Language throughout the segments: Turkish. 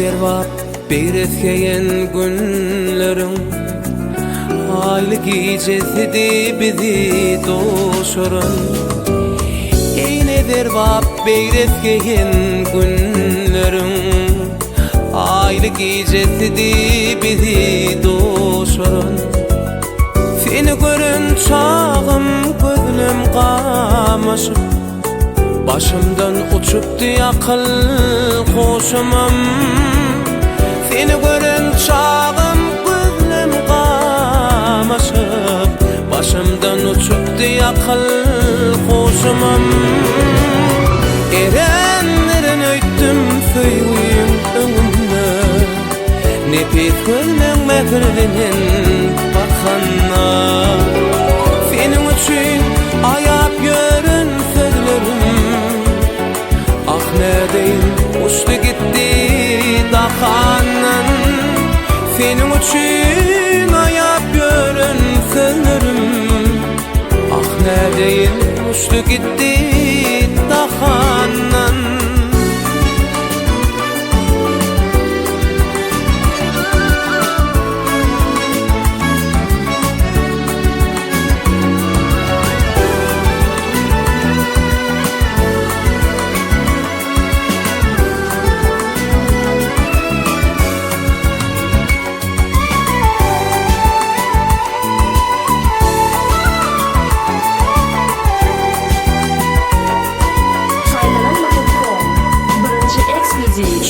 derwap beyretkeyen günlerim, aylı gecesidi bizi doşurun. Eyne derwap beyretkeyen günlerim, aylı gecesidi bizi doşurun. Seni görün çağım gözüm kamaşıp, başımdan uçupdu akıl koşumam. Seni görün çağım gözüm kamaşıp, başımdan uçupdu akıl koşumam. Erenlerin öýtdüm söýgüýüm öňümde, nepet gönlüň mehirlinin bakanna. Senin üçün ayap yörün sözlerim, ah nedeyin uçtu gitti dakandan. Senin üçün ayap yörün sözlerim, ah nedeyin uçtu gitti dakandan.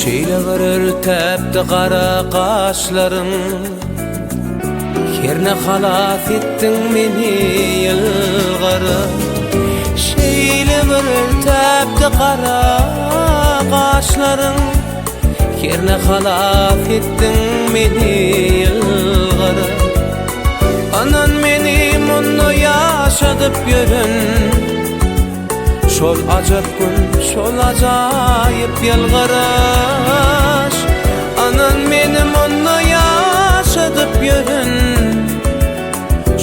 Şeýle garır täpdi qara qaşlarym, Kerne halas etdiň meni ýylgary. Şeýle garır täpdi qara qaşlarym, Kerne halas etdiň meni ýylgary. Anan meni mundu ýaşadyp ýörün, şol ajap gün, şol ajaýyp ýylgyryş. Anan meni mundu ýaşadyp ýörün,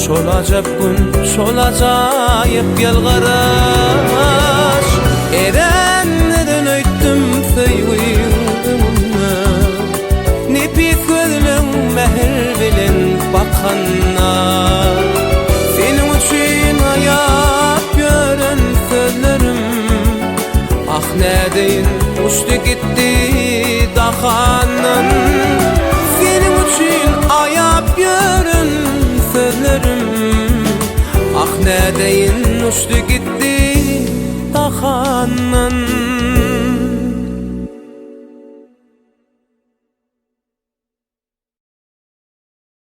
şol ajap gün, şol ajaýyp ýylgyryş. Erenlerden öýtdüm söýgüýümde, nepet gözlüň mehir bilen bakanna. Senin üçün aýap ýörün sözlerim, ah nedeyin uçtu gitti dakandan. Senin üçün ayap yörün sözlerim, ah nedeyin uçtu gitti dakandan.